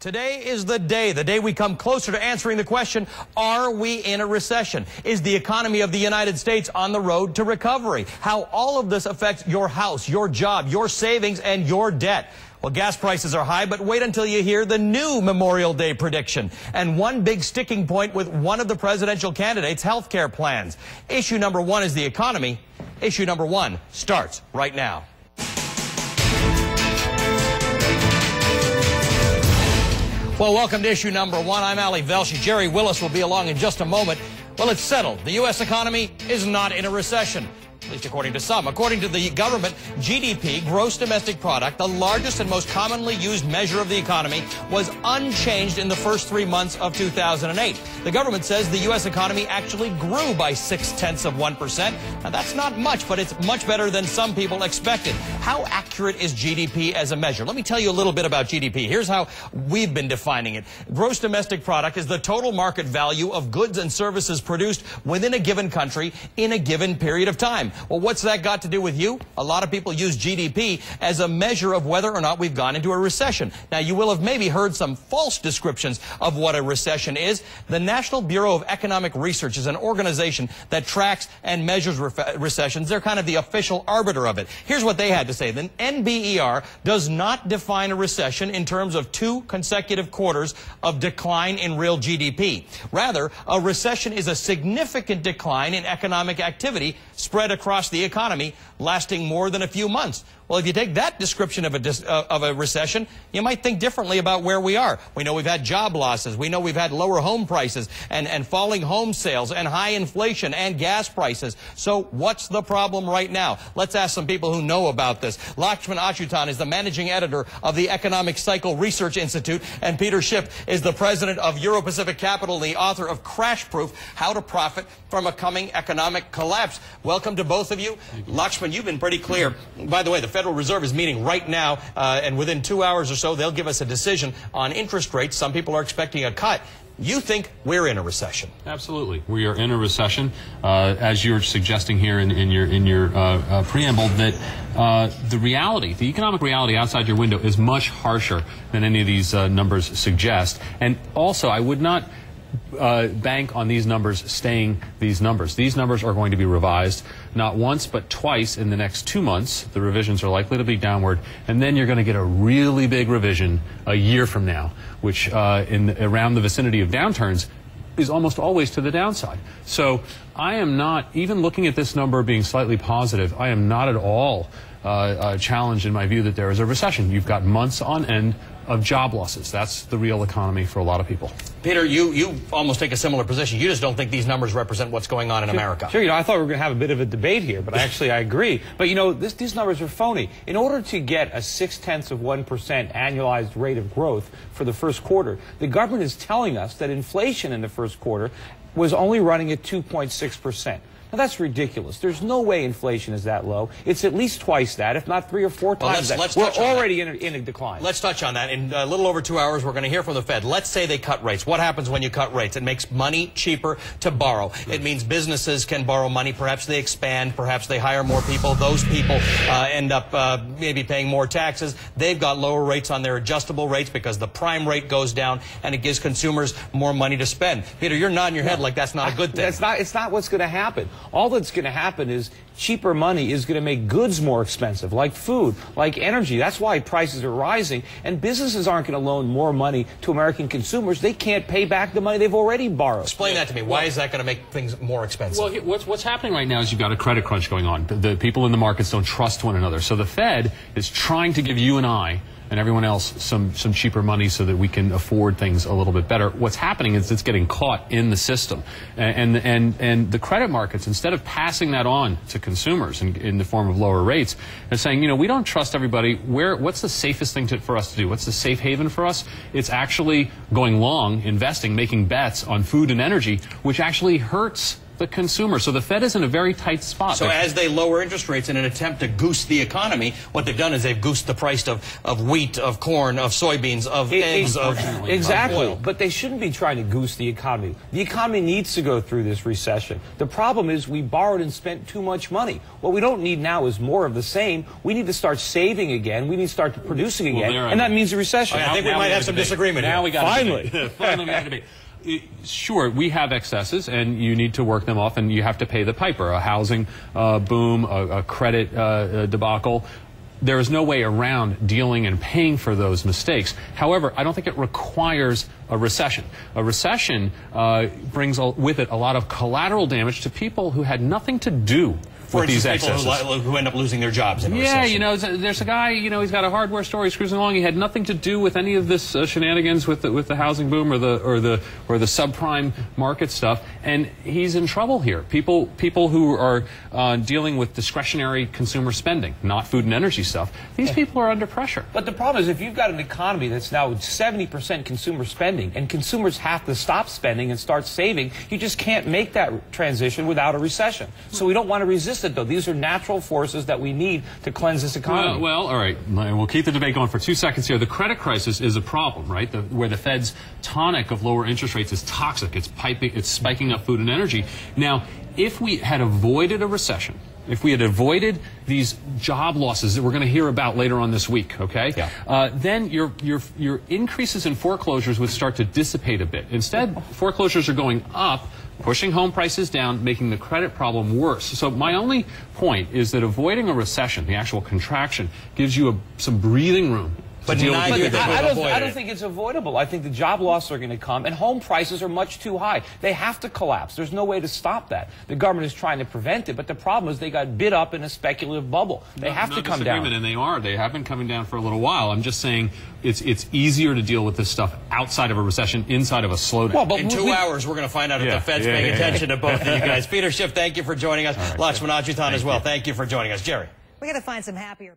Today is the day we come closer to answering the question, are we in a recession? Is the economy of the United States on the road to recovery? How all of this affects your house, your job, your savings, and your debt. Well, gas prices are high, but wait until you hear the new Memorial Day prediction. And one big sticking point with one of the presidential candidates' health care plans. Issue number one is the economy. Issue number one starts right now. Well, welcome to issue number one. I'm Ali Velshi. Jerry Willis will be along in just a moment. Well, it's settled. The U.S. economy is not in a recession. At least according to some. According to the government, GDP, gross domestic product, the largest and most commonly used measure of the economy, was unchanged in the first 3 months of 2008. The government says the U.S. economy actually grew by 0.6%. Now, that's not much, but it's much better than some people expected. How accurate is GDP as a measure? Let me tell you a little bit about GDP. Here's how we've been defining it. Gross domestic product is the total market value of goods and services produced within a given country in a given period of time. Well, what's that got to do with you? A lot of people use GDP as a measure of whether or not we've gone into a recession. Now, you will have maybe heard some false descriptions of what a recession is. The National Bureau of Economic Research is an organization that tracks and measures recessions. They're kind of the official arbiter of it. Here's what they had to say. The NBER does not define a recession in terms of 2 consecutive quarters of decline in real GDP. Rather, a recession is a significant decline in economic activity spread across the economy, lasting more than a few months. Well, if you take that description of a recession, you might think differently about where we are. We know we've had job losses. We know we've had lower home prices and falling home sales and high inflation and gas prices. So what's the problem right now? Let's ask some people who know about this. Lakshman Achutan is the managing editor of the Economic Cycle Research Institute, and Peter Schiff is the president of Euro-Pacific Capital, the author of Crash Proof, How to Profit from a Coming Economic Collapse. Welcome to both of you. Lakshman, you've been pretty clear. By the way, the Federal Reserve is meeting right now, and within 2 hours or so, they'll give us a decision on interest rates. Some people are expecting a cut. You think we're in a recession? Absolutely, we are in a recession, as you're suggesting here in your preamble. That the reality, the economic reality outside your window, is much harsher than any of these numbers suggest. And also, I would not bank on these numbers staying these numbers. These numbers are going to be revised not once but twice in the next 2 months. The revisions are likely to be downward, and then you're going to get a really big revision a year from now, which around the vicinity of downturns is almost always to the downside. So I am not, even looking at this number being slightly positive, I am not at all challenged in my view that there is a recession. You've got months on end of job losses. That's the real economy for a lot of people. Peter, you almost take a similar position. You just don't think these numbers represent what's going on in America. Sure, I thought we were going to have a bit of a debate here, but actually I agree. But these numbers are phony. In order to get a 0.6% annualized rate of growth for the first quarter, the government is telling us that inflation in the first quarter was only running at 2.6%. Now, that's ridiculous. There's no way inflation is that low. It's at least twice that, if not 3 or 4 times that. We're already in a decline. Let's touch on that. In a little over 2 hours, we're going to hear from the Fed. Let's say they cut rates. What happens when you cut rates? It makes money cheaper to borrow. It means businesses can borrow money. Perhaps they expand. Perhaps they hire more people. Those people end up maybe paying more taxes. They've got lower rates on their adjustable rates because the prime rate goes down, and it gives consumers more money to spend. Peter, you're nodding your head like that's not a good thing. It's not what's going to happen. All that's going to happen is cheaper money is going to make goods more expensive, like food, like energy. That's why prices are rising, and businesses aren't going to loan more money to American consumers. They can't pay back the money they've already borrowed. Explain that to me. Why is that going to make things more expensive? Well, what's happening right now is you've got a credit crunch going on. The people in the markets don't trust one another. So the Fed is trying to give you and I and everyone else some cheaper money so that we can afford things a little bit better. What's happening is it's getting caught in the system. And the credit markets, instead of passing that on to consumers in the form of lower rates, they're saying, we don't trust everybody. What's the safest thing for us to do? What's the safe haven for us? It's actually going long, investing, making bets on food and energy, which actually hurts the consumer. So the Fed is in a very tight spot. So as they lower interest rates in an attempt to goose the economy, what they've done is they've goosed the price of wheat, of corn, of soybeans, of eggs, of exactly. But they shouldn't be trying to goose the economy. The economy needs to go through this recession. The problem is we borrowed and spent too much money. What we don't need now is more of the same. We need to start saving again. We need to start producing again, and that means a recession. I think we might have some disagreement now. Here. We got finally. Finally, we got to debate. Sure, we have excesses, and you need to work them off, and you have to pay the piper. A housing boom, a credit debacle. There is no way around dealing and paying for those mistakes. However, I don't think it requires a recession. A recession brings with it a lot of collateral damage to people who had nothing to do with these excesses. People who end up losing their jobs in a recession. Yeah, you know, there's a guy, you know, he's got a hardware store, he's cruising along, he had nothing to do with any of this shenanigans with the housing boom or the subprime market stuff, and he's in trouble here. People who are dealing with discretionary consumer spending, not food and energy stuff, these people are under pressure. But the problem is, if you've got an economy that's now 70% consumer spending, and consumers have to stop spending and start saving, you just can't make that transition without a recession. So we don't want to resist it, though. These are natural forces that we need to cleanse this economy. Well, all right. We'll keep the debate going for 2 seconds here. The credit crisis is a problem, right? Where the Fed's tonic of lower interest rates is toxic. It's spiking up food and energy. Now, if we had avoided a recession, if we had avoided these job losses that we're going to hear about later on this week, okay? Yeah. Then your increases in foreclosures would start to dissipate a bit. Instead, foreclosures are going up, pushing home prices down, making the credit problem worse. So my only point is that avoiding a recession, the actual contraction, gives you some breathing room. But I don't think it's avoidable. I think the job losses are going to come, and home prices are much too high. They have to collapse. There's no way to stop that. The government is trying to prevent it, but the problem is they got bid up in a speculative bubble. They have to come down. And they have been coming down for a little while. I'm just saying it's easier to deal with this stuff outside of a recession, inside of a slowdown. Well, but in 2 hours, we're going to find out if the Fed's paying attention to both of you guys. Peter Schiff, thank you for joining us. Right, Lakshman Ajutan as well. Thank you for joining us. Jerry. We got to find some happier